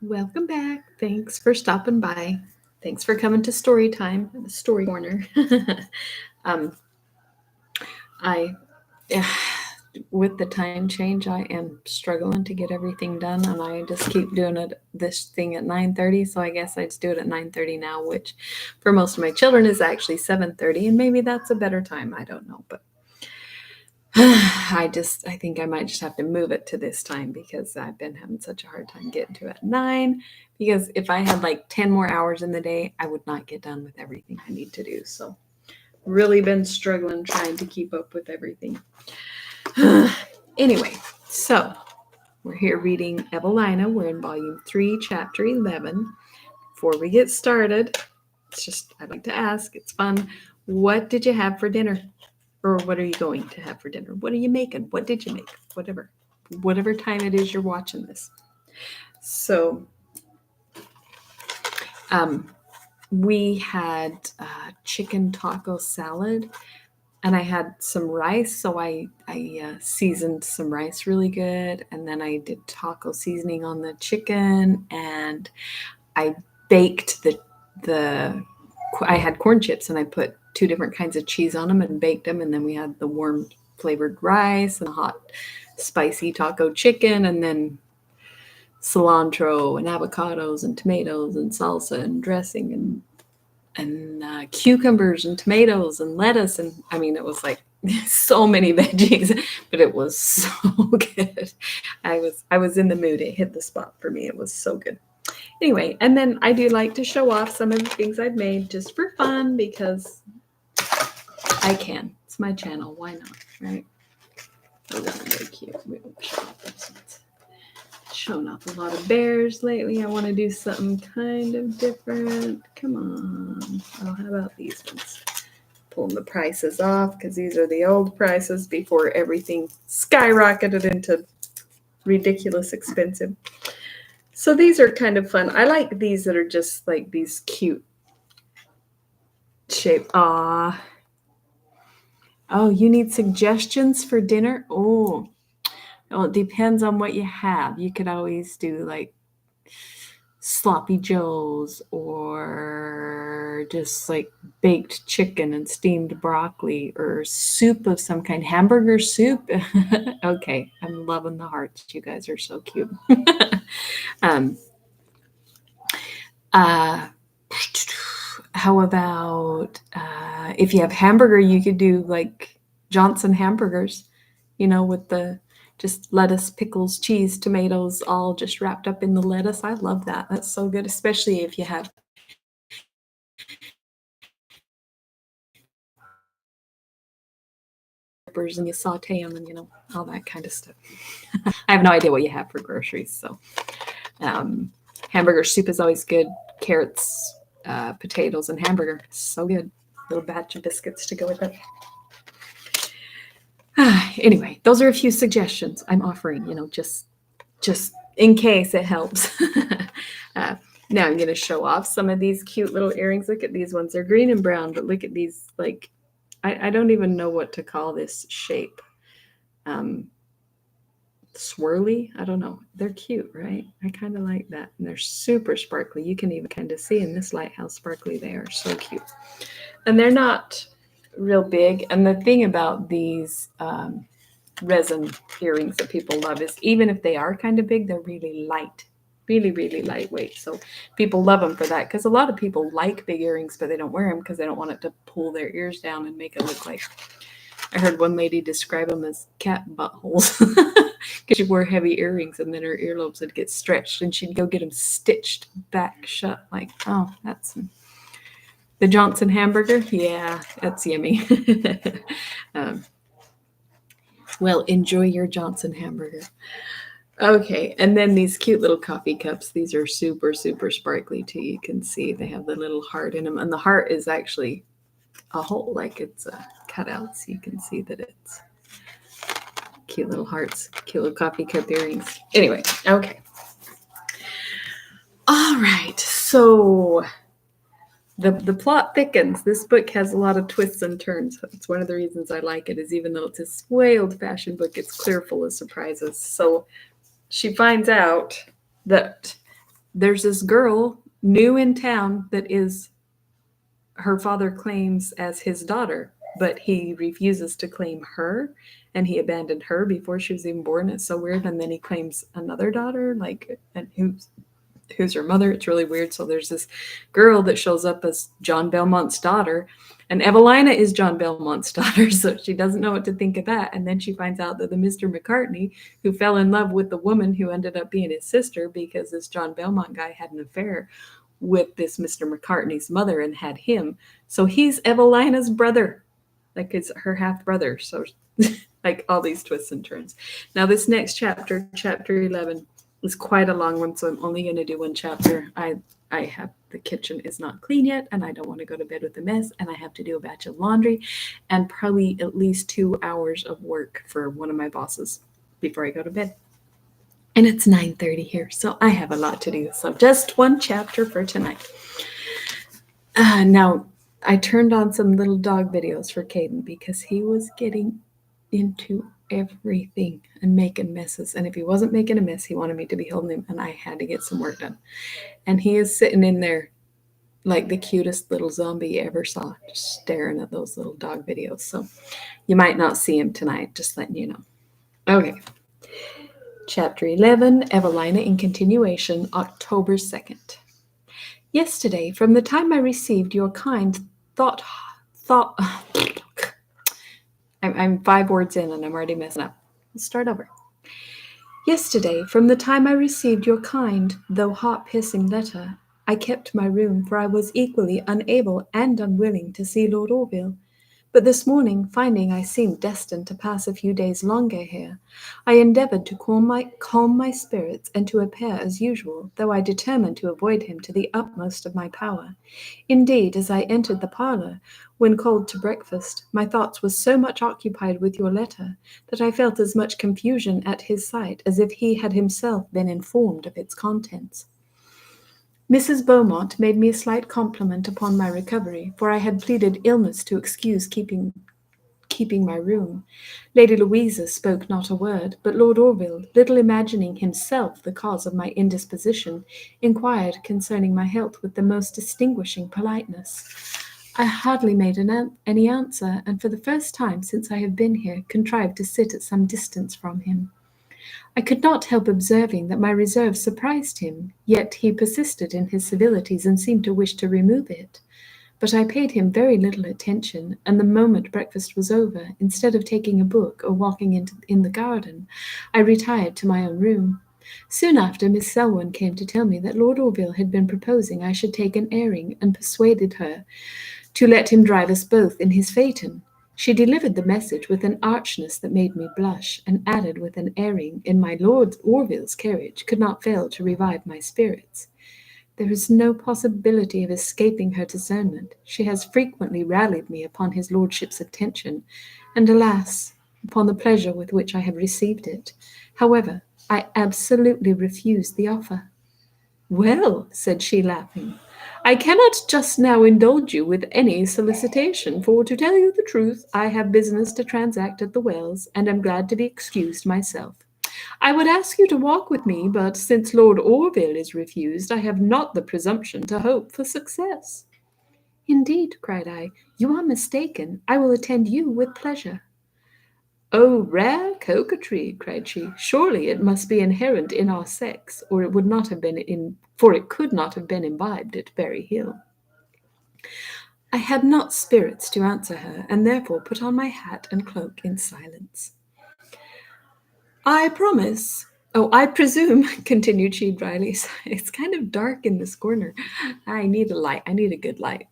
Welcome back. Thanks for stopping by. Thanks for coming to story time, the story corner. um, I, with the time change, I am struggling to get everything done, and I just keep doing this thing at 9:30. So I guess I just do it at 9:30 now, which for most of my children is actually 7:30, and maybe that's a better time. I don't know, but I think I might just have to move it to this time because I've been having such a hard time getting to it at 9. Because if I had like 10 more hours in the day, I would not get done with everything I need to do. So, really been struggling trying to keep up with everything. Anyway, so we're here reading Evelina. We're in volume 3, chapter 11. Before we get started, I'd like to ask, it's fun. What did you have for dinner? Or what are you going to have for dinner? What are you making? What did you make? Whatever time it is you're watching this. So, we had chicken taco salad, and I had some rice. So I seasoned some rice really good, and then I did taco seasoning on the chicken, and I baked the I had corn chips, and I put 2 different kinds of cheese on them and baked them, and then we had the warm flavored rice and the hot spicy taco chicken, and then cilantro and avocados and tomatoes and salsa and dressing and cucumbers and tomatoes and lettuce, and I mean it was like so many veggies, but it was so good. I was in the mood. It hit the spot for me. It was so good. Anyway, and then I do like to show off some of the things I've made just for fun because I can. It's my channel. Why not, right? Oh, those are really cute. We won't show off those ones. Shown off a lot of bears lately. I want to do something kind of different. Come on. Oh, how about these ones? Pulling the prices off because these are the old prices before everything skyrocketed into ridiculous expensive. So these are kind of fun. I like these that are just like these cute shape. Ah. Oh, you need suggestions for dinner? Oh, well, it depends on what you have. You could always do like sloppy joes or just like baked chicken and steamed broccoli or soup of some kind, hamburger soup. Okay, I'm loving the hearts. You guys are so cute. um, uh, how about if you have hamburger, you could do like Johnson hamburgers, with the just lettuce, pickles, cheese, tomatoes, all just wrapped up in the lettuce. I love that. That's so good, especially if you have peppers and you saute them and all that kind of stuff. I have no idea what you have for groceries, so hamburger soup is always good. Carrots, potatoes, and hamburger. It's so good. Little batch of biscuits to go with it. Anyway, those are a few suggestions I'm offering. Just in case it helps. Now I'm going to show off some of these cute little earrings. Look at these ones. They're green and brown, but look at these. Like, I don't even know what to call this shape. Swirly. I don't know. They're cute, right? I kind of like that. And they're super sparkly. You can even kind of see in this light how sparkly they are. So cute. And they're not real big. And the thing about these resin earrings that people love is even if they are kind of big, they're really light. Really, really lightweight. So people love them for that because a lot of people like big earrings, but they don't wear them because they don't want it to pull their ears down and make it look like. I heard one lady describe them as cat buttholes because she wore heavy earrings and then her earlobes would get stretched and she'd go get them stitched back shut. Like, oh, that's the Johnson hamburger. Yeah, that's yummy. Well, enjoy your Johnson hamburger. Okay, and then these cute little coffee cups. These are super, super sparkly too. You can see they have the little heart in them, and the heart is actually a hole, like it's a cutout, so you can see that it's cute little hearts, cute little coffee cup earrings. Anyway, okay. All right, so the plot thickens. This book has a lot of twists and turns. It's one of the reasons I like it, is even though it's a way old-fashioned book, it's clear full of surprises. So she finds out that there's this girl new in town that is her father claims as his daughter, but he refuses to claim her, and he abandoned her before she was even born. It's so weird. And then he claims another daughter, like, and who's her mother. It's really weird. So there's this girl that shows up as John Belmont's daughter, and Evelina is John Belmont's daughter, so she doesn't know what to think of that. And then she finds out that the Mr. McCartney, who fell in love with the woman who ended up being his sister because this John Belmont guy had an affair with this Mr. McCartney's mother and had him. So he's Evelina's brother, like it's her half brother. So like all these twists and turns. Now this next chapter, chapter 11, is quite a long one, so I'm only going to do one chapter. I have the kitchen is not clean yet, and I don't want to go to bed with a mess, and I have to do a batch of laundry, and probably at least 2 hours of work for one of my bosses before I go to bed. And it's 9:30 here, so I have a lot to do. So just one chapter for tonight. Now, I turned on some little dog videos for Caden because he was getting into everything and making messes. And if he wasn't making a mess, he wanted me to be holding him, and I had to get some work done. And he is sitting in there like the cutest little zombie you ever saw, just staring at those little dog videos. So you might not see him tonight, just letting you know. Okay. Chapter 11, Evelina in continuation, October 2nd. Yesterday, from the time I received your kind thought, I'm 5 words in and I'm already messing up. Let's start over. Yesterday, from the time I received your kind, though heart-piercing letter, I kept my room, for I was equally unable and unwilling to see Lord Orville. But this morning, finding I seemed destined to pass a few days longer here, I endeavoured to calm my spirits and to appear as usual, though I determined to avoid him to the utmost of my power. Indeed, as I entered the parlour, when called to breakfast, my thoughts were so much occupied with your letter that I felt as much confusion at his sight as if he had himself been informed of its contents. Mrs. Beaumont made me a slight compliment upon my recovery, for I had pleaded illness to excuse keeping my room. Lady Louisa spoke not a word, but Lord Orville, little imagining himself the cause of my indisposition, inquired concerning my health with the most distinguishing politeness. I hardly made any answer, and for the first time since I have been here, contrived to sit at some distance from him. I could not help observing that my reserve surprised him, yet he persisted in his civilities and seemed to wish to remove it. But I paid him very little attention, and the moment breakfast was over, instead of taking a book or walking in the garden, I retired to my own room. Soon after, Miss Selwyn came to tell me that Lord Orville had been proposing I should take an airing, and persuaded her to let him drive us both in his phaeton. She delivered the message with an archness that made me blush, and added with an airing in my Lord Orville's carriage could not fail to revive my spirits. There is no possibility of escaping her discernment. She has frequently rallied me upon his lordship's attention, and alas, upon the pleasure with which I have received it. However, I absolutely refused the offer. Well, said she, laughing, I cannot just now indulge you with any solicitation, for to tell you the truth, I have business to transact at the Wells, and am glad to be excused myself. I would ask you to walk with me, but since Lord Orville is refused, I have not the presumption to hope for success. Indeed, cried I, you are mistaken. I will attend you with pleasure. Oh, rare coquetry, cried she. Surely it must be inherent in our sex, or it would not have been for it could not have been imbibed at Berry Hill. I had not spirits to answer her, and therefore put on my hat and cloak in silence. I promise. Oh, I presume, continued she dryly, it's kind of dark in this corner. I need a light. I need a good light.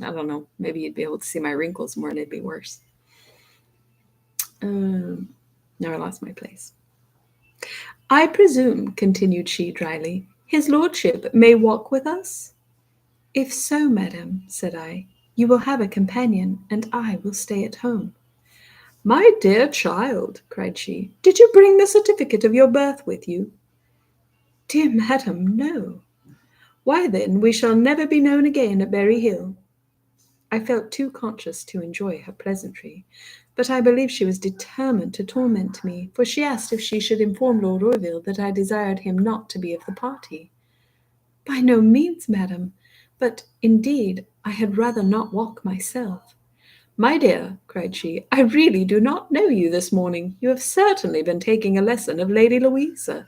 I don't know. Maybe you'd be able to see my wrinkles more and it'd be worse. Now I lost my place. I presume, continued she dryly, his lordship may walk with us? If so, madam, said I, you will have a companion, and I will stay at home. My dear child, cried she, did you bring the certificate of your birth with you? Dear madam, no. Why then, we shall never be known again at Berry Hill. I felt too conscious to enjoy her pleasantry, but I believe she was determined to torment me, for she asked if she should inform Lord Orville that I desired him not to be of the party. By no means, madam, but indeed I had rather not walk myself. My dear, cried she, I really do not know you this morning. You have certainly been taking a lesson of Lady Louisa.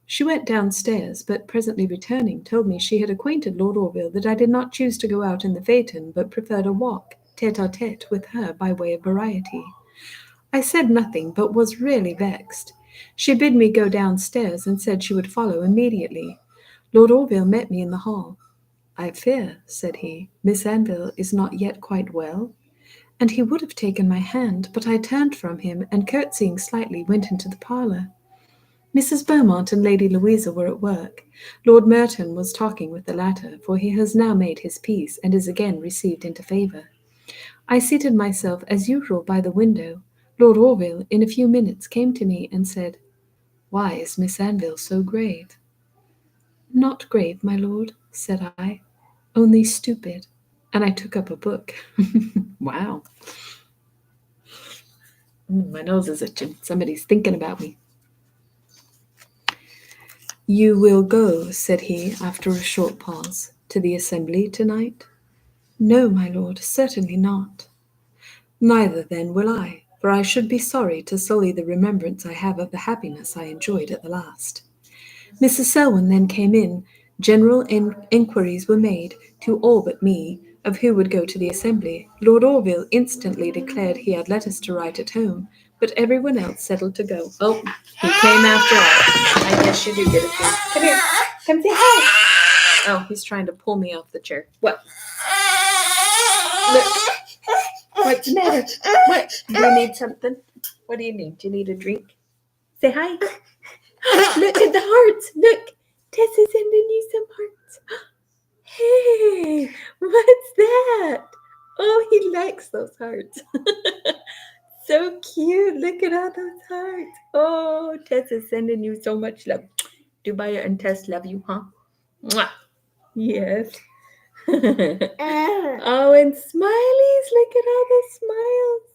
She went downstairs, but presently returning, told me she had acquainted Lord Orville that I did not choose to go out in the phaeton, but preferred a walk, tete-a-tete, with her by way of variety. I said nothing, but was really vexed. She bid me go downstairs, and said she would follow immediately. Lord Orville met me in the hall. I fear, said he, Miss Anville is not yet quite well? And he would have taken my hand, but I turned from him, and curtsying slightly, went into the parlour. Mrs. Beaumont and Lady Louisa were at work. Lord Merton was talking with the latter, for he has now made his peace, and is again received into favour. I seated myself as usual by the window. Lord Orville in a few minutes came to me and said, Why is Miss Anville so grave? Not grave, my lord, said I, only stupid. And I took up a book. Wow. My nose is itching. Somebody's thinking about me. You will go, said he, after a short pause, to the assembly tonight? No, my lord, certainly not. Neither then will I, for I should be sorry to sully the remembrance I have of the happiness I enjoyed at the last. Mrs. Selwyn then came in. General inquiries were made, to all but me, of who would go to the assembly. Lord Orville instantly declared he had letters to write at home, but everyone else settled to go. Oh, he came after all. I guess you do get a thing. Come here. Come say hi. Oh, he's trying to pull me off the chair. What? Look. What's the matter? What? Do you need something? What do you need? Do you need a drink? Say hi. Look at the hearts. Look. Tess is sending you some hearts. Hey, what's that? Oh, he likes those hearts. So cute. Look at all those hearts. Oh, Tess is sending you so much love. Dubaya and Tess love you, huh? Mwah. Yes. Oh, and smileys. Look at all the smiles.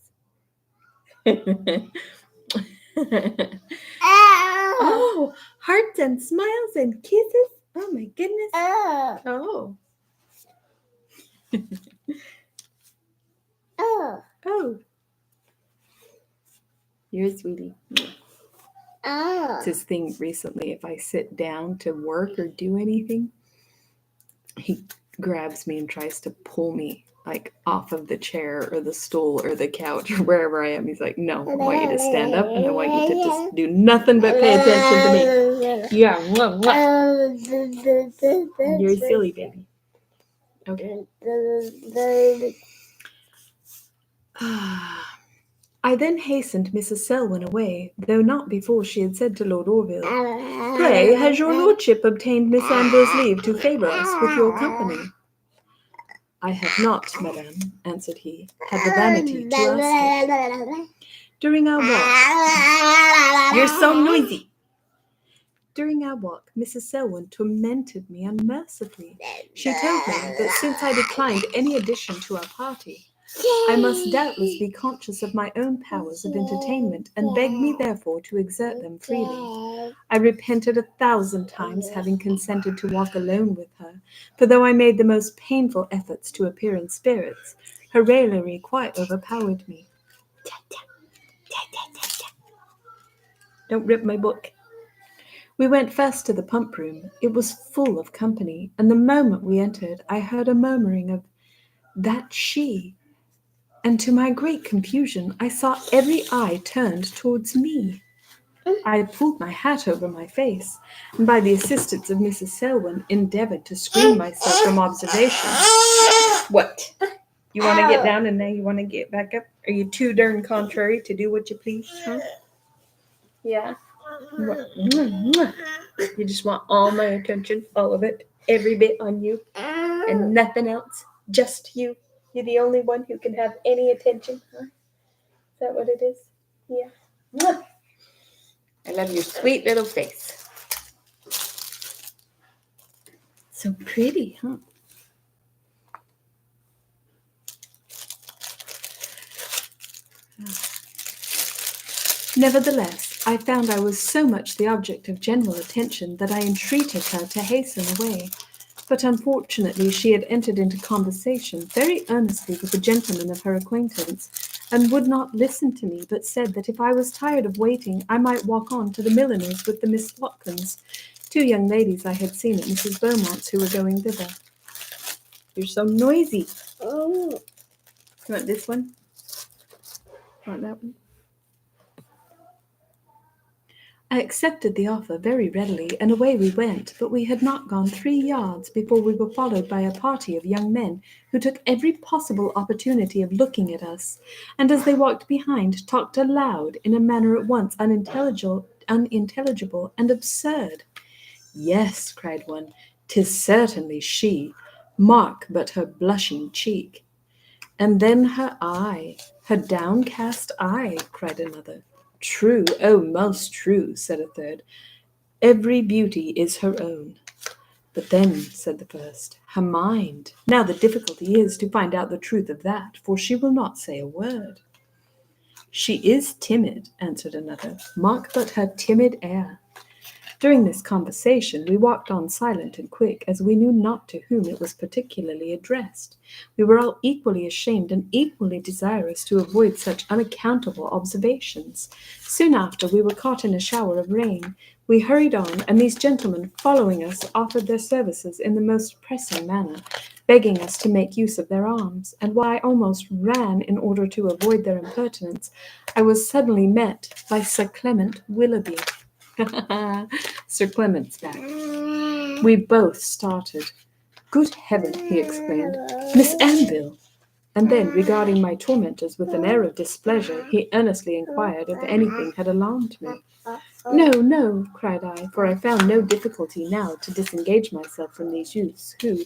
Oh, hearts and smiles and kisses. Oh, my goodness. Oh. Oh. You're a sweetie. It's his thing recently. If I sit down to work or do anything, he grabs me and tries to pull me like off of the chair or the stool or the couch or wherever I am. He's like, no, I want you to stand up and I want you to just do nothing but pay attention to me. Yeah. You're silly, baby. Okay. I then hastened Mrs. Selwyn away, though not before she had said to Lord Orville, Pray, has your lordship obtained Miss Anville's leave to favour us with your company? I have not, madam, answered he, had the vanity to ask it. During our walk... You're so noisy! During our walk, Mrs. Selwyn tormented me unmercifully. She told me that since I declined any addition to our party, I must doubtless be conscious of my own powers of entertainment, and begged me therefore to exert them freely. I repented 1,000 times having consented to walk alone with her, for though I made the most painful efforts to appear in spirits, her raillery quite overpowered me. Don't rip my book. We went first to the pump room. It was full of company, and the moment we entered, I heard a murmuring of, "That's she." And to my great confusion, I saw every eye turned towards me. I pulled my hat over my face, and by the assistance of Mrs. Selwyn, endeavoured to screen myself from observation. What? You want to get down and now you want to get back up? Are you too darn contrary to do what you please? Huh? Yeah. You just want all my attention, all of it, every bit on you, and nothing else, just you. You're the only one who can have any attention, huh? Is that what it is? Yeah. I love your sweet little face. So pretty, huh? Nevertheless, I found I was so much the object of general attention that I entreated her to hasten away. But unfortunately she had entered into conversation very earnestly with a gentleman of her acquaintance, and would not listen to me, but said that if I was tired of waiting, I might walk on to the milliner's with the Miss Watkins, two young ladies I had seen at Mrs. Beaumont's who were going thither. You're so noisy. Oh. You want this one? Want that one? I accepted the offer very readily, and away we went, but we had not gone 3 yards before we were followed by a party of young men who took every possible opportunity of looking at us, and as they walked behind, talked aloud in a manner at once unintelligible and absurd. Yes, cried one, 'tis certainly she. Mark but her blushing cheek. And then her eye, her downcast eye, cried another. True, oh, most true, said a third. Every beauty is her own. But then, said the first, her mind. Now the difficulty is to find out the truth of that, for she will not say a word. She is timid, answered another. Mark but her timid air. During this conversation we walked on silent and quick, as we knew not to whom it was particularly addressed. We were all equally ashamed and equally desirous to avoid such unaccountable observations. Soon after we were caught in a shower of rain. We hurried on, and these gentlemen, following us, offered their services in the most pressing manner, begging us to make use of their arms, and while I almost ran in order to avoid their impertinence, I was suddenly met by Sir Clement Willoughby. Sir Clement's back. We both started. Good heaven, he exclaimed, Miss Anville! And then, regarding my tormentors with an air of displeasure, he earnestly inquired if anything had alarmed me. No, no, cried I, for I found no difficulty now to disengage myself from these youths, who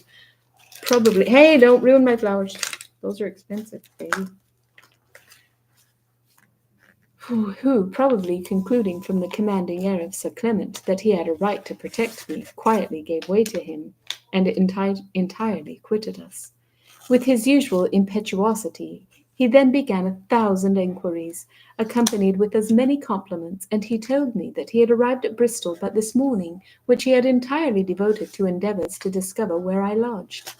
probably... Hey, don't ruin my flowers. Those are expensive, baby. Who, probably concluding from the commanding air of Sir Clement that he had a right to protect me, quietly gave way to him, and entirely quitted us. With his usual impetuosity, he then began 1,000 enquiries, accompanied with as many compliments, and he told me that he had arrived at Bristol but this morning, which he had entirely devoted to endeavours to discover where I lodged.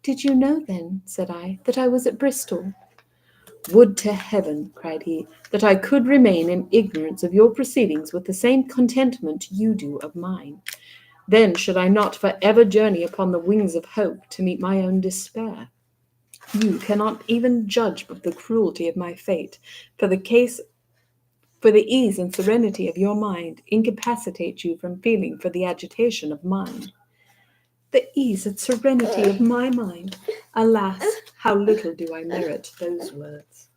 Did you know, then, said I, that I was at Bristol? Would to heaven, cried he, that I could remain in ignorance of your proceedings with the same contentment you do of mine. Then should I not for ever journey upon the wings of hope to meet my own despair. You cannot even judge of the cruelty of my fate, for the ease and serenity of your mind incapacitate you from feeling for the agitation of mine. The ease and serenity of my mind. Alas, how little do I merit those words.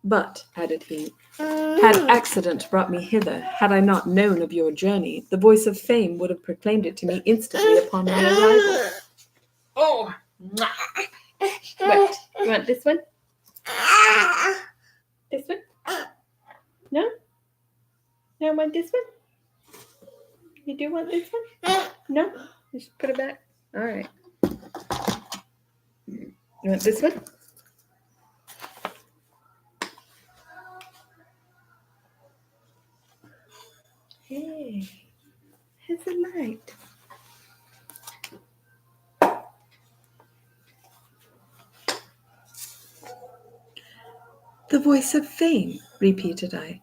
But, added he, had accident brought me hither, had I not known of your journey, the voice of fame would have proclaimed it to me instantly upon my arrival. Oh! What? You want this one? This one? No? No, I want this one? You do want this one? No? Just put it back. All right. You want this one? Hey, here's the light. The voice of fame, repeated I.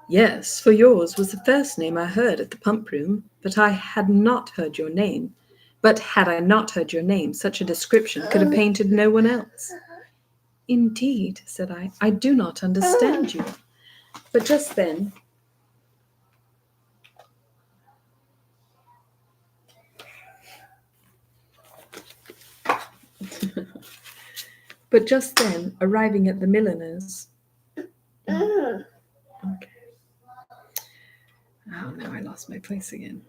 Yes, for yours was the first name I heard at the pump room, but I had not heard your name. But had I not heard your name, such a description could have painted no one else. Indeed, said I do not understand you. But just then... But just then, arriving at the milliner's... Okay. Oh, now I lost my place again.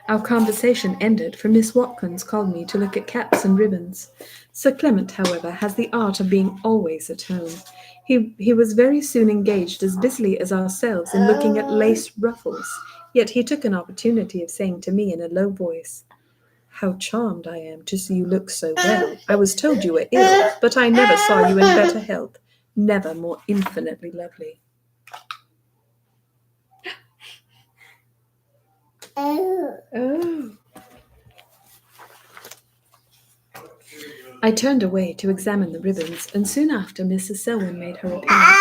Our conversation ended, for Miss Watkins called me to look at caps and ribbons. Sir Clement, however, has the art of being always at home. He was very soon engaged as busily as ourselves in looking at lace ruffles, yet he took an opportunity of saying to me in a low voice, How charmed I am to see you look so well. I was told you were ill, but I never saw you in better health. never more infinitely lovely. Oh. I turned away to examine the ribbons, and soon after Mrs. Selwyn made her appearance.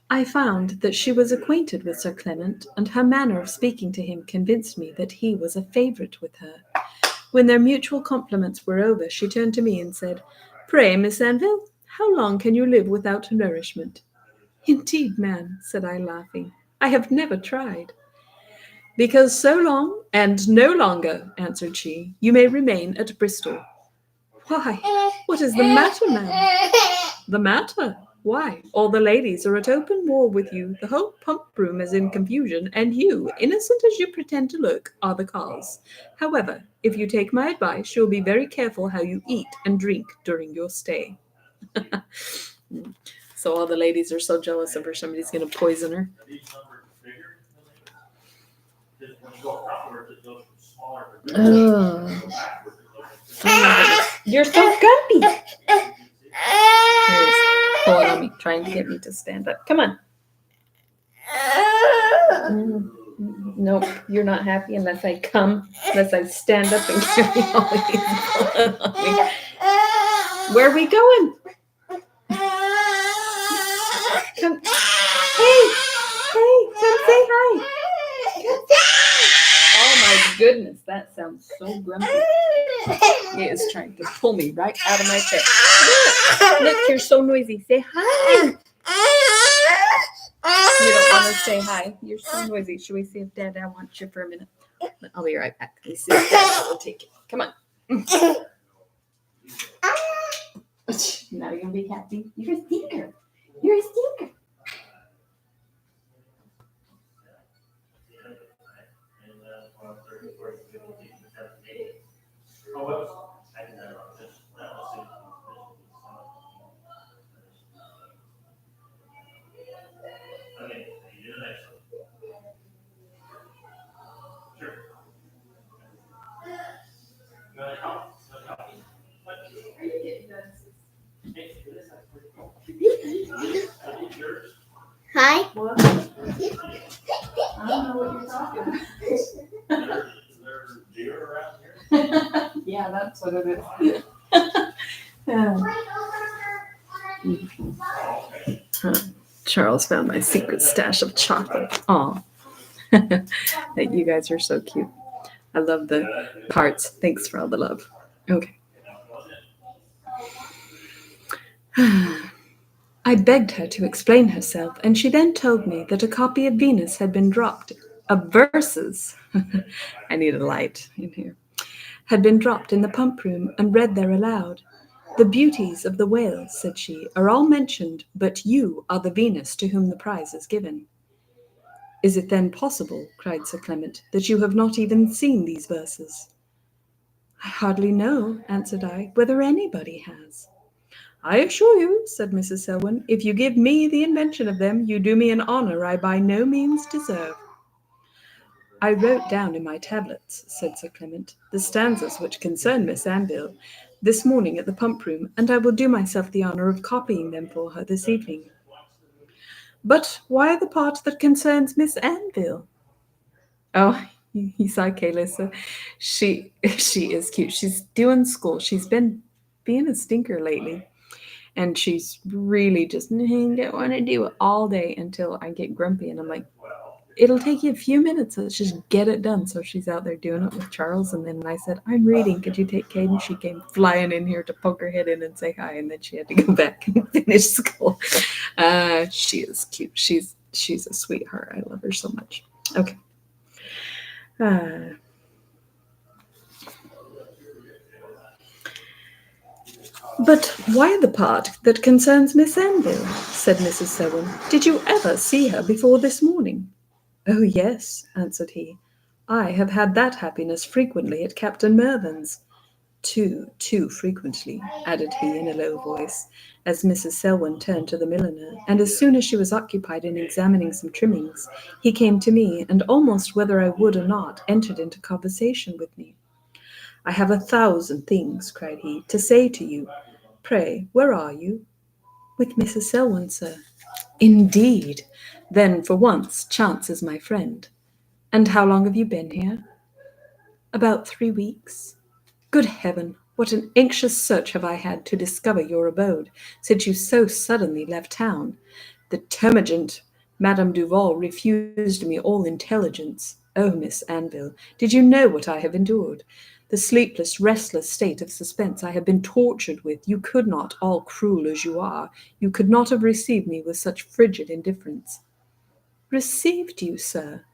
I found that she was acquainted with Sir Clement, and her manner of speaking to him convinced me that he was a favourite with her. When their mutual compliments were over, she turned to me and said, "Pray, Miss Anville, how long can you live without nourishment?" "Indeed, ma'am," said I, laughing, "I have never tried." "Because so long and no longer," answered she, "you may remain at Bristol." "Why, what is the matter, ma'am?" "The matter? Why, all the ladies are at open war with you, the whole pump room is in confusion, and you, innocent as you pretend to look, are the cause. However, if you take my advice, you'll be very careful how you eat and drink during your stay." So all the ladies are so jealous of her, somebody's going to poison her. Oh. You're so grumpy. He's pulling on me, trying to get me to stand up. Come on. Nope, you're not happy unless I stand up and carry all these on me. Where are we going? Come. Hey, come say hi. Come say hi. Oh my goodness, that sounds so grumpy. He is trying to pull me right out of my chair. Look, you're so noisy. Say hi. You don't want to say hi. You're so noisy. Should we see if Dad wants you for a minute? I'll be right back. Let me see if Dad will take it. Come on. Now you're going to be happy. You're a stinker. You're a stinker. Hi. What? I don't know what you're talking about. Is there deer around here? Yeah, that's what it is. Charles found my secret stash of chocolate. Aw. You guys are so cute. I love the parts. Thanks for all the love. Okay. I begged her to explain herself, and she then told me that a copy of Venus had been dropped. Of verses. I need a light in here. Had been dropped in the pump room and read there aloud. "The beauties of the whales," said she, "are all mentioned, but you are the Venus to whom the prize is given." "Is it then possible," cried Sir Clement, "that you have not even seen these verses?" "I hardly know," answered I, "whether anybody has." "I assure you," said Mrs. Selwyn, "if you give me the invention of them, you do me an honour I by no means deserve." "I wrote down in my tablets," said Sir Clement, "the stanzas which concern Miss Anville this morning at the pump room, and I will do myself the honour of copying them for her this evening." "But why the part that concerns Miss Anville?" Oh, you saw Kayla. She is cute. She's doing school. She's been being a stinker lately. And she's really just don't want to do it all day until I get grumpy. And I'm like, it'll take you a few minutes. Let's just get it done. So she's out there doing it with Charles. And then I said, "I'm reading. Could you take Caden?" She came flying in here to poke her head in and say hi. And then she had to go back and finish school. She is cute. She's a sweetheart. I love her so much. Okay. "But why the part that concerns Miss Anville?" said Mrs. Selwyn. "Did you ever see her before this morning?" "Oh, yes," answered he. "I have had that happiness frequently at Captain Mervyn's." Too frequently," added he in a low voice, as Mrs. Selwyn turned to the milliner, and as soon as she was occupied in examining some trimmings, he came to me, and almost whether I would or not, entered into conversation with me. "I have 1,000 things," cried he, "to say to you, Pray, where are you? With Mrs. Selwyn, sir. Indeed. Then, for once, chance is my friend. And how long have you been here? About 3 weeks. Good heaven, what an anxious search have I had to discover your abode, since you so suddenly left town. The termagant Madame Duval refused me all intelligence. Oh, Miss Anville, did you know what I have endured? The sleepless, restless state of suspense I have been tortured with, you could not, all cruel as you are, you could not have received me with such frigid indifference. Received you, sir?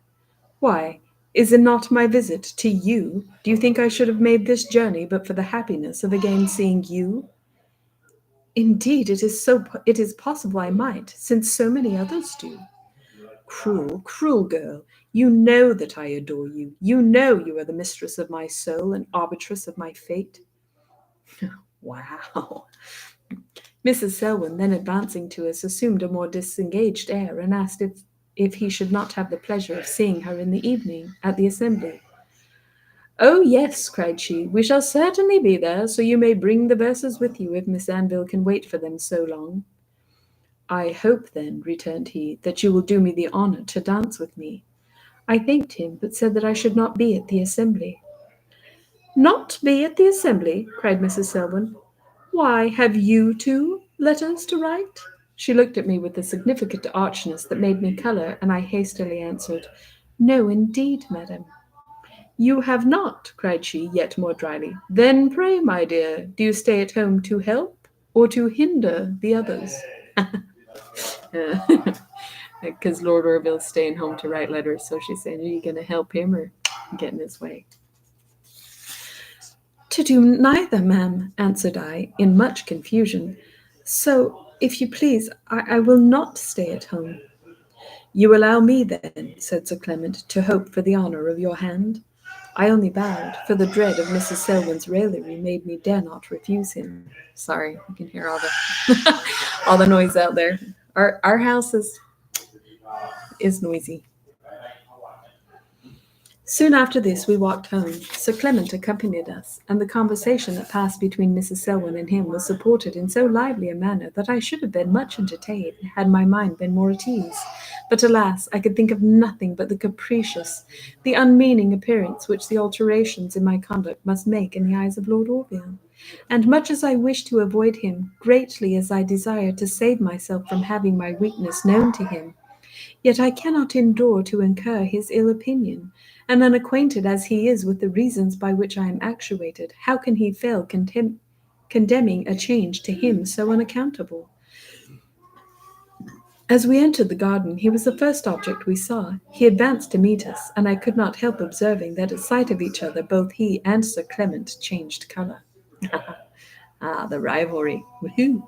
Why, is it not my visit to you? Do you think I should have made this journey but for the happiness of again seeing you? Indeed, it is possible I might, since so many others do. Cruel, cruel girl, you know that I adore you. You know you are the mistress of my soul and arbitress of my fate. Wow. Mrs. Selwyn, then advancing to us, assumed a more disengaged air and asked if he should not have the pleasure of seeing her in the evening at the assembly. Oh, yes, cried she, we shall certainly be there, so you may bring the verses with you if Miss Anville can wait for them so long. I hope, then, returned he, that you will do me the honour to dance with me. I thanked him, but said that I should not be at the assembly. Not be at the assembly? Cried Mrs. Selwyn. Why, have you two letters to write? She looked at me with a significant archness that made me colour, and I hastily answered, No, indeed, madam. You have not, cried she, yet more dryly. Then pray, my dear, do you stay at home to help or to hinder the others? Because Lord Orville's staying home to write letters, so she's saying, are you going to help him or get in his way? To do neither, ma'am, answered I, in much confusion. So, if you please, I will not stay at home. You allow me, then, said Sir Clement, to hope for the honour of your hand? I only bowed, for the dread of Mrs. Selwyn's raillery made me dare not refuse him. Sorry, you can hear all the all the noise out there. Our house is noisy. Soon after this we walked home. Sir Clement accompanied us, and the conversation that passed between Mrs. Selwyn and him was supported in so lively a manner that I should have been much entertained had my mind been more at ease. But alas, I could think of nothing but the capricious, the unmeaning appearance which the alterations in my conduct must make in the eyes of Lord Orville. And much as I wished to avoid him, greatly as I desired to save myself from having my weakness known to him, yet I cannot endure to incur his ill opinion, and unacquainted as he is with the reasons by which I am actuated, how can he fail condemning a change to him so unaccountable? As we entered the garden, he was the first object we saw. He advanced to meet us, and I could not help observing that at sight of each other both he and Sir Clement changed colour. Ah, the rivalry! Woohoo!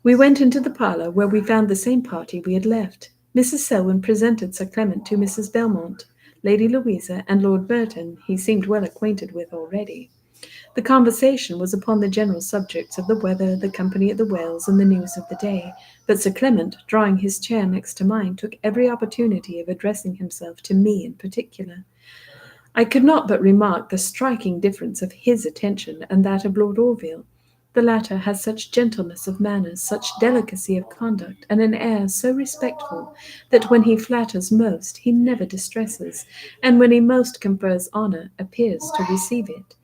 We went into the parlour, where we found the same party we had left. Mrs. Selwyn presented Sir Clement to Mrs. Belmont. Lady Louisa and Lord Merton he seemed well acquainted with already. The conversation was upon the general subjects of the weather, the company at the Wells, and the news of the day, but Sir Clement, drawing his chair next to mine, took every opportunity of addressing himself to me in particular. I could not but remark the striking difference of his attention and that of Lord Orville. The latter has such gentleness of manners, such delicacy of conduct, and an air so respectful, that when he flatters most, he never distresses, and when he most confers honour, appears to receive it.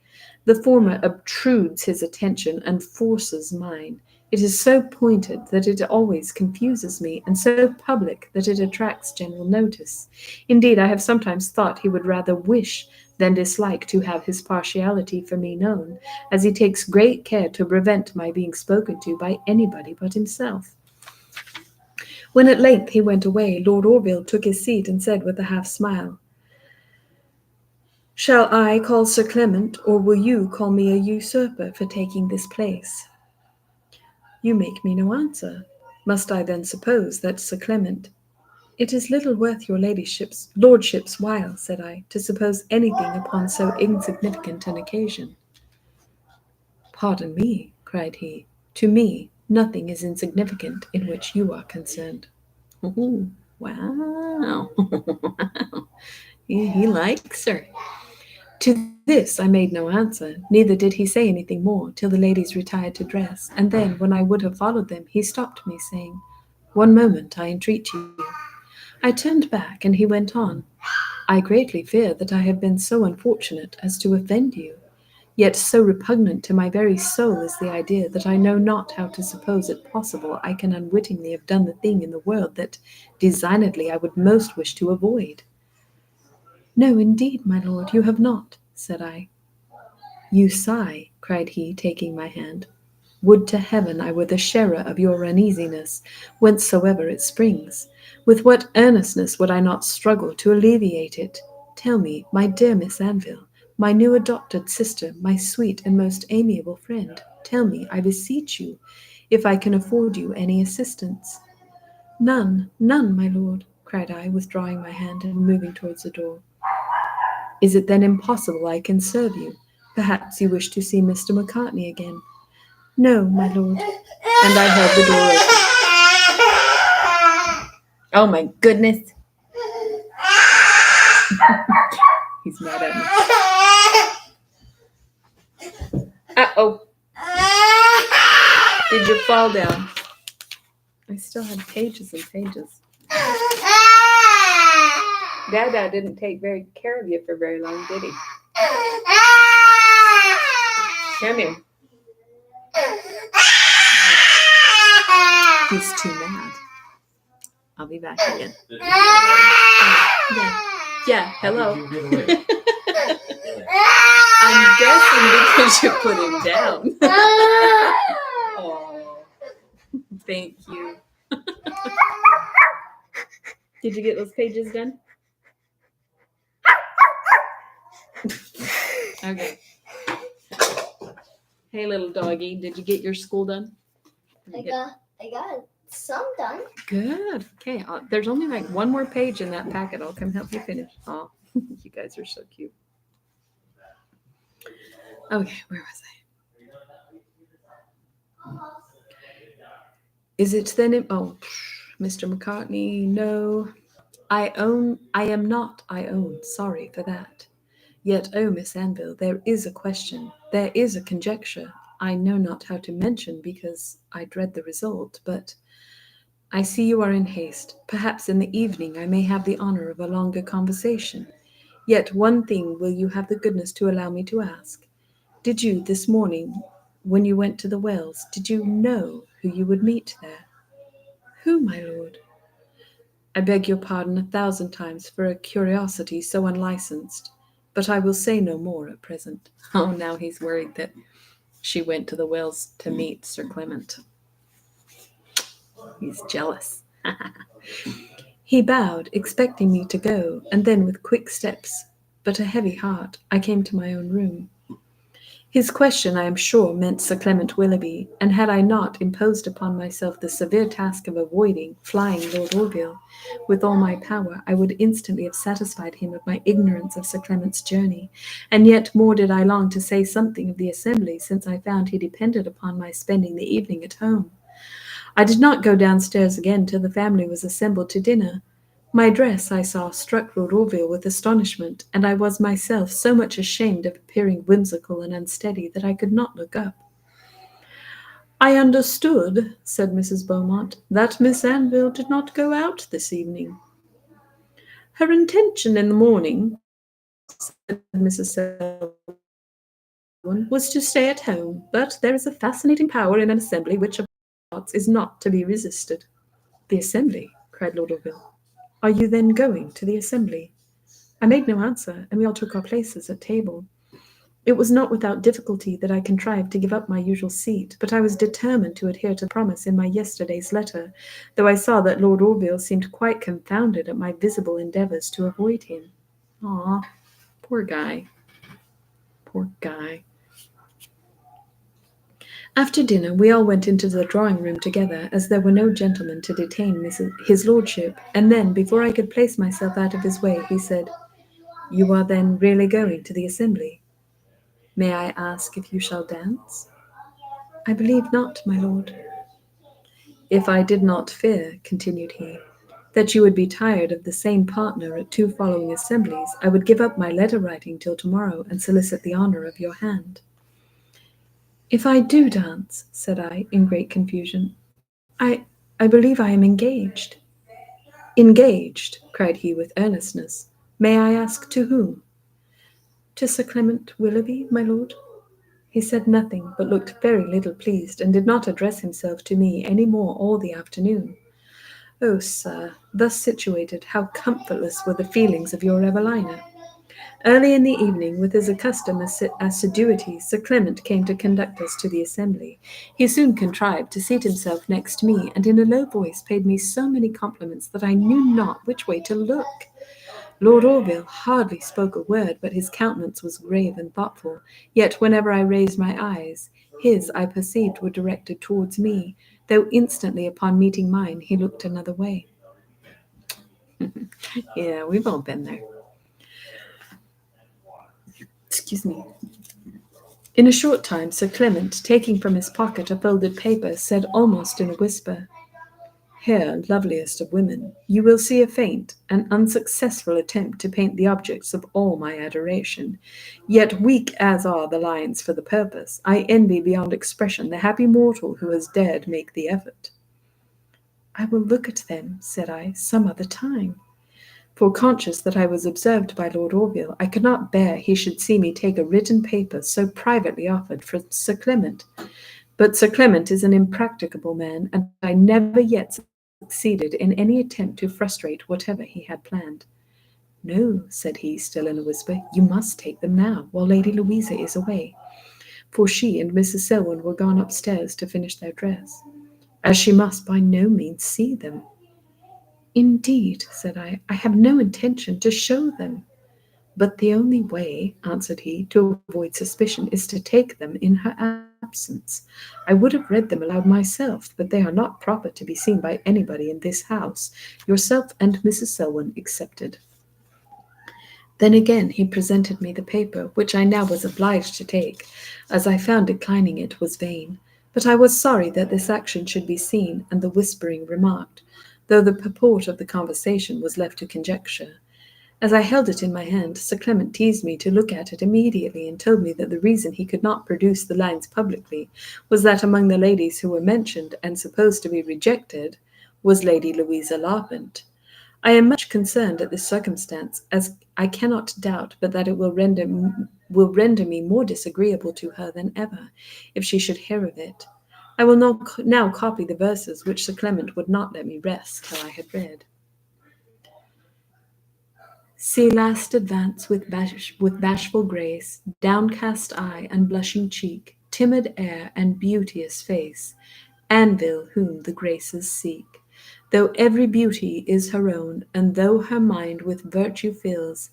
The former obtrudes his attention and forces mine. It is so pointed that it always confuses me, and so public that it attracts general notice. Indeed, I have sometimes thought he would rather wish than dislike to have his partiality for me known, as he takes great care to prevent my being spoken to by anybody but himself. When at length he went away, Lord Orville took his seat and said with a half smile, Shall I call Sir Clement, or will you call me a usurper for taking this place? You make me no answer. Must I then suppose that Sir Clement— It is little worth your lordship's while, said I, to suppose anything upon so insignificant an occasion. Pardon me, cried he. To me, nothing is insignificant in which you are concerned. Ooh, wow. He likes her. To this I made no answer, neither did he say anything more till the ladies retired to dress, and then, when I would have followed them, he stopped me, saying, "One moment, I entreat you." I turned back, and he went on, "I greatly fear that I have been so unfortunate as to offend you. Yet so repugnant to my very soul is the idea that I know not how to suppose it possible I can unwittingly have done the thing in the world that designedly I would most wish to avoid." "No, indeed, my lord, you have not," said I. "You sigh," cried he, taking my hand. "Would to heaven I were the sharer of your uneasiness, whencesoever it springs. With what earnestness would I not struggle to alleviate it! Tell me, my dear Miss Anville, my new adopted sister, my sweet and most amiable friend, tell me, I beseech you, if I can afford you any assistance." "None, none, my lord," cried I, withdrawing my hand and moving towards the door. "Is it then impossible I can serve you? Perhaps you wish to see Mr. Macartney again?" "No, my lord." And I held the door open. Oh my goodness. He's mad at me. Uh-oh. Did you fall down? I still had pages and pages. Dada didn't take very care of you for very long, did he? Come here. He's too mad. I'll be back again. Yeah, hello. I'm guessing because you put him down. Oh, thank you. Did you get those pages done? Okay. Hey, little doggy, did you get your school done? I got some done. Good. Okay. There's only like one more page in that packet. I'll come help you finish. Oh, you guys are so cute. Okay, where was I? Is it then? Oh, Mr. McCartney, no. I am not, sorry for that. Yet, oh, Miss Anville, there is a question, there is a conjecture, I know not how to mention because I dread the result, but I see you are in haste. Perhaps in the evening I may have the honor of a longer conversation. Yet one thing will you have the goodness to allow me to ask. Did you, this morning, when you went to the Wells, did you know who you would meet there? Who, my lord? I beg your pardon 1,000 times for a curiosity so unlicensed, but I will say no more at present. Oh, now he's worried that she went to the Wells to meet Sir Clement. He's jealous. He bowed, expecting me to go, and then with quick steps, but a heavy heart, I came to my own room. His question, I am sure, meant Sir Clement Willoughby, and had I not imposed upon myself the severe task of avoiding, flying Lord Orville, with all my power, I would instantly have satisfied him of my ignorance of Sir Clement's journey, and yet more did I long to say something of the assembly, since I found he depended upon my spending the evening at home. I did not go downstairs again till the family was assembled to dinner. My dress, I saw, struck Lord Orville with astonishment, and I was myself so much ashamed of appearing whimsical and unsteady that I could not look up. "I understood," said Mrs. Beaumont, "that Miss Anville did not go out this evening." "Her intention in the morning," said Mrs. Selwyn, "was to stay at home, but there is a fascinating power in an assembly which, of course, is not to be resisted." "The assembly?" cried Lord Orville. "Are you then going to the assembly?" I made no answer, and we all took our places at table. It was not without difficulty that I contrived to give up my usual seat, but I was determined to adhere to the promise in my yesterday's letter, though I saw that Lord Orville seemed quite confounded at my visible endeavours to avoid him. Ah, poor guy. Poor guy. After dinner we all went into the drawing-room together, as there were no gentlemen to detain his lordship, and then, before I could place myself out of his way, he said, "You are then really going to the assembly? May I ask if you shall dance?" "I believe not, my lord." "If I did not fear," continued he, that you would be tired of the same partner at 2 following assemblies, I would give up my letter writing till tomorrow and solicit the honour of your hand. If I do dance, said I, in great confusion, I believe I am engaged. Engaged, cried he with earnestness. May I ask to whom? To Sir Clement Willoughby, my lord. He said nothing, but looked very little pleased, and did not address himself to me any more all the afternoon. Oh, sir, thus situated, how comfortless were the feelings of your Evelina! Early in the evening, with his accustomed assiduity, Sir Clement came to conduct us to the assembly. He soon contrived to seat himself next me, and in a low voice paid me so many compliments that I knew not which way to look. Lord Orville hardly spoke a word, but his countenance was grave and thoughtful. Yet whenever I raised my eyes, his, I perceived, were directed towards me, though instantly upon meeting mine he looked another way. Yeah, we've all been there. Excuse me. In a short time, Sir Clement, taking from his pocket a folded paper, said almost in a whisper, Here, loveliest of women, you will see a faint and unsuccessful attempt to paint the objects of all my adoration. Yet weak as are the lines for the purpose, I envy beyond expression the happy mortal who has dared make the effort. I will look at them, said I, some other time. For conscious that I was observed by Lord Orville, I could not bear he should see me take a written paper so privately offered for Sir Clement. But Sir Clement is an impracticable man, and I never yet succeeded in any attempt to frustrate whatever he had planned. No, said he, still in a whisper, you must take them now, while Lady Louisa is away. For she and Mrs. Selwyn were gone upstairs to finish their dress, as she must by no means see them. Indeed, said I have no intention to show them. But the only way, answered he, to avoid suspicion is to take them in her absence. I would have read them aloud myself, but they are not proper to be seen by anybody in this house, yourself and Mrs. Selwyn excepted. Then again he presented me the paper, which I now was obliged to take, as I found declining it was vain. But I was sorry that this action should be seen, and the whispering remarked, though the purport of the conversation was left to conjecture. As I held it in my hand, Sir Clement teased me to look at it immediately, and told me that the reason he could not produce the lines publicly was that among the ladies who were mentioned and supposed to be rejected was Lady Louisa Larpent. I am much concerned at this circumstance, as I cannot doubt but that it will render me more disagreeable to her than ever, if she should hear of it. I will now copy the verses which Sir Clement would not let me rest till I had read. See last advance with bashful grace, downcast eye and blushing cheek, timid air and beauteous face, Anvil whom the graces seek. Though every beauty is her own, and though her mind with virtue fills,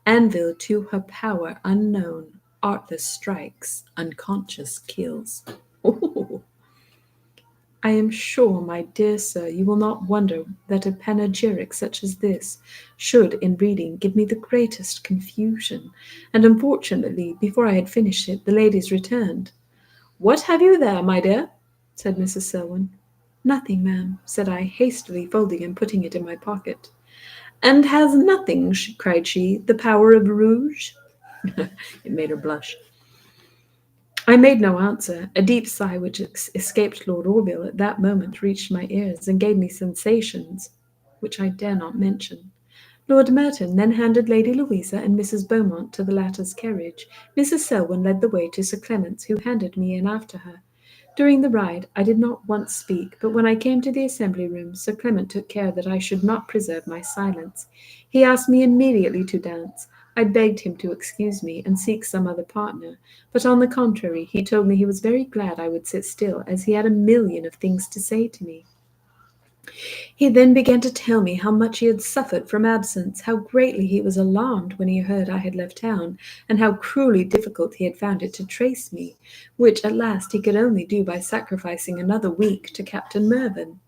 Anvil to her power unknown, artless strikes, unconscious kills. Oh, I am sure, my dear sir, you will not wonder that a panegyric such as this should, in reading, give me the greatest confusion, and unfortunately, before I had finished it, the ladies returned. What have you there, my dear? Said Mrs. Selwyn. Nothing, ma'am, said I, hastily folding and putting it in my pocket. And has nothing, cried she, the power of rouge? It made her blush. I made no answer. A deep sigh which escaped Lord Orville at that moment reached my ears, and gave me sensations which I dare not mention. Lord Merton then handed Lady Louisa and Mrs. Beaumont to the latter's carriage. Mrs. Selwyn led the way to Sir Clement's, who handed me in after her. During the ride I did not once speak, but when I came to the assembly room, Sir Clement took care that I should not preserve my silence. He asked me immediately to dance. I begged him to excuse me and seek some other partner, but on the contrary, he told me he was very glad I would sit still, as he had a million of things to say to me. He then began to tell me how much he had suffered from absence, how greatly he was alarmed when he heard I had left town, and how cruelly difficult he had found it to trace me, which at last he could only do by sacrificing another week to Captain Mervyn.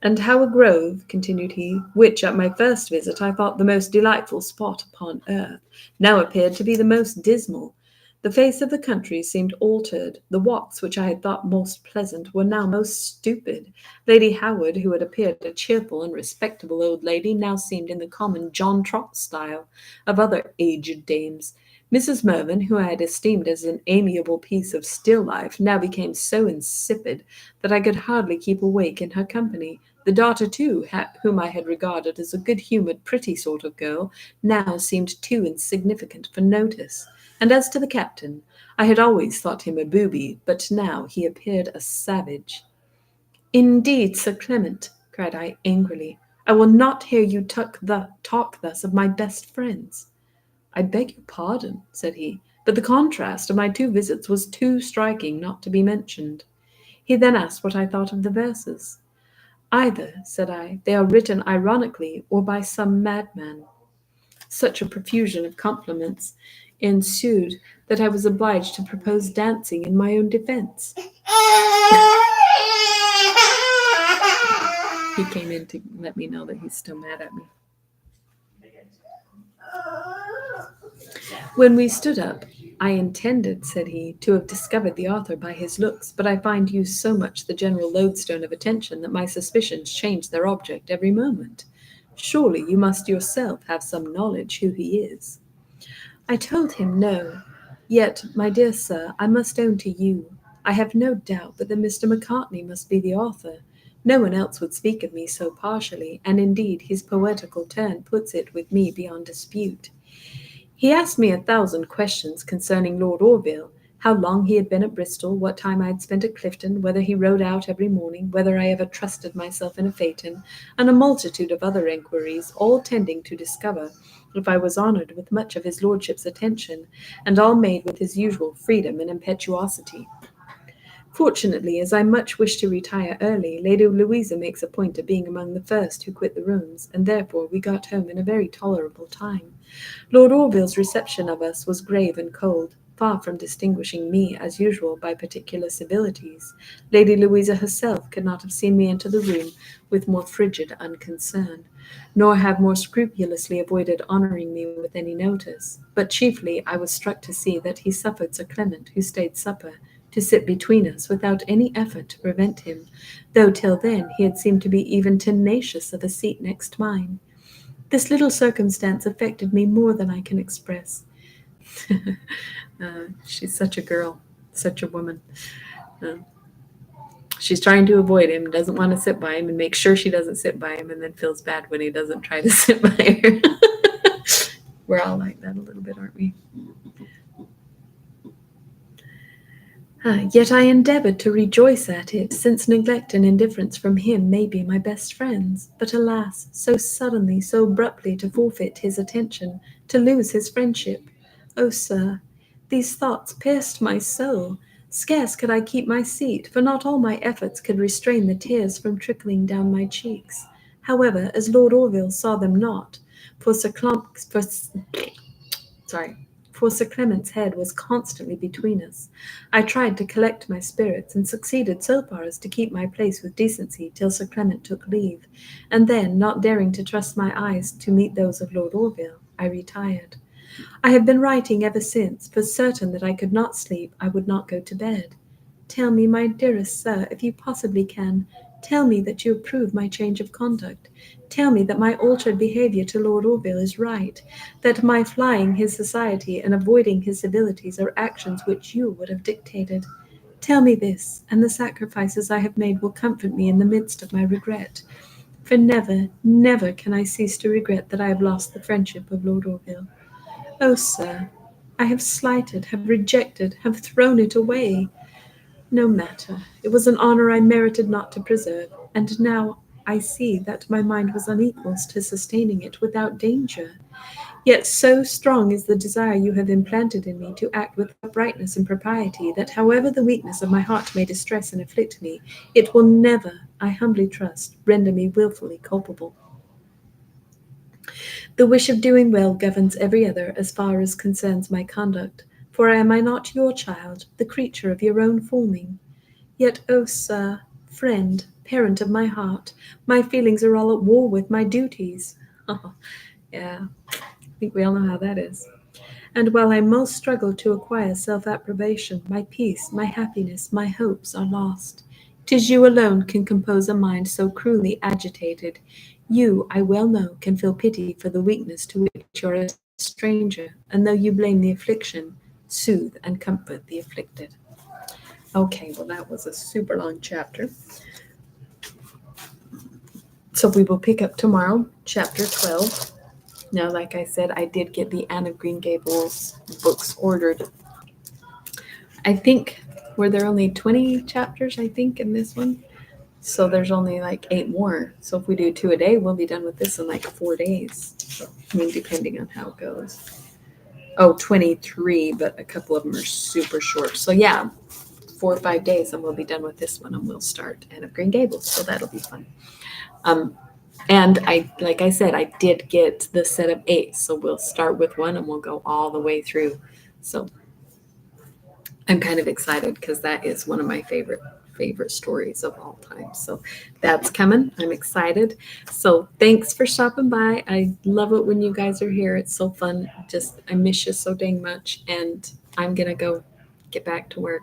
And how a grove, continued he, which at my first visit I thought the most delightful spot upon earth, now appeared to be the most dismal. The face of the country seemed altered. The walks which I had thought most pleasant were now most stupid. Lady Howard, who had appeared a cheerful and respectable old lady, now seemed in the common John Trot style of other aged dames. Mrs. Mervyn, who I had esteemed as an amiable piece of still life, now became so insipid that I could hardly keep awake in her company. The daughter, too, whom I had regarded as a good-humoured, pretty sort of girl, now seemed too insignificant for notice. And as to the captain, I had always thought him a booby, but now he appeared a savage. Indeed, Sir Clement, cried I angrily, I will not hear you talk thus of my best friends. I beg your pardon, said he, but the contrast of my two visits was too striking not to be mentioned. He then asked what I thought of the verses. Either, said I, they are written ironically or by some madman. Such a profusion of compliments ensued that I was obliged to propose dancing in my own defence. He came in to let me know that he's still mad at me. When we stood up, I intended, said he, to have discovered the author by his looks, but I find you so much the general lodestone of attention that my suspicions change their object every moment. Surely you must yourself have some knowledge who he is. I told him no. Yet, my dear sir, I must own to you, I have no doubt but that Mr. Macartney must be the author. No one else would speak of me so partially, and indeed his poetical turn puts it with me beyond dispute. He asked me 1,000 questions concerning Lord Orville, how long he had been at Bristol, what time I had spent at Clifton, whether he rode out every morning, whether I ever trusted myself in a phaeton, and a multitude of other inquiries, all tending to discover if I was honoured with much of his lordship's attention, and all made with his usual freedom and impetuosity. Fortunately, as I much wish to retire early, Lady Louisa makes a point of being among the first who quit the rooms, and therefore we got home in a very tolerable time. Lord Orville's reception of us was grave and cold, far from distinguishing me, as usual, by particular civilities. Lady Louisa herself could not have seen me enter the room with more frigid unconcern, nor have more scrupulously avoided honouring me with any notice. But chiefly I was struck to see that he suffered Sir Clement, who stayed supper, to sit between us without any effort to prevent him, though till then he had seemed to be even tenacious of a seat next mine. This little circumstance affected me more than I can express. She's such a girl, such a woman. Uh, she's trying to avoid him, doesn't want to sit by him, and makes sure she doesn't sit by him, and then feels bad when he doesn't try to sit by her. We're all like that a little bit, aren't we? Yet I endeavoured to rejoice at it, since neglect and indifference from him may be my best friends. But alas, so suddenly, so abruptly to forfeit his attention, to lose his friendship. Oh, sir, these thoughts pierced my soul. Scarce could I keep my seat, for not all my efforts could restrain the tears from trickling down my cheeks. However, as Lord Orville saw them not, for Sir Clement's head was constantly between us. I tried to collect my spirits, and succeeded so far as to keep my place with decency till Sir Clement took leave, and then, not daring to trust my eyes to meet those of Lord Orville, I retired. I have been writing ever since, for certain that I could not sleep, I would not go to bed. Tell me, my dearest sir, if you possibly can, tell me that you approve my change of conduct. Tell me that my altered behaviour to Lord Orville is right, that my flying his society and avoiding his civilities are actions which you would have dictated. Tell me this, and the sacrifices I have made will comfort me in the midst of my regret. For never, never can I cease to regret that I have lost the friendship of Lord Orville. Oh, sir, I have slighted, have rejected, have thrown it away. No matter. It was an honour I merited not to preserve, and now I see that my mind was unequal to sustaining it without danger. Yet so strong is the desire you have implanted in me to act with uprightness and propriety, that however the weakness of my heart may distress and afflict me, it will never, I humbly trust, render me wilfully culpable. The wish of doing well governs every other as far as concerns my conduct, for am I not your child, the creature of your own forming? Yet, oh, sir, friend, parent of my heart, my feelings are all at war with my duties. Oh, yeah, I think we all know how that is. And while I most struggle to acquire self approbation, my peace, my happiness, my hopes are lost. 'Tis you alone can compose a mind so cruelly agitated. You, I well know, can feel pity for the weakness to which you're a stranger, and though you blame the affliction, soothe and comfort the afflicted. Okay, well, that was a super long chapter. So we will pick up tomorrow, chapter 12. Now, like I said, I did get the Anne of Green Gables books ordered. I think, were there only 20 chapters, I think, in this one? So there's only like 8 more. So if we do 2 a day, we'll be done with this in like 4 days. So, I mean, depending on how it goes. Oh, 23, but a couple of them are super short. So yeah, 4 or 5 days and we'll be done with this one and we'll start Anne of Green Gables. So that'll be fun. Um, and like I said, I did get the set of 8. So we'll start with one and we'll go all the way through. So I'm kind of excited because that is one of my favorite stories of all time. So that's coming. I'm excited. So thanks for stopping by. I love it when you guys are here. It's so fun. Just I miss you so dang much. And I'm gonna go get back to work.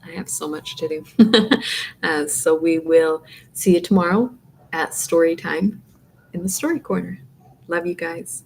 I have so much to do. So we will see you tomorrow at story time in the story corner. Love you guys.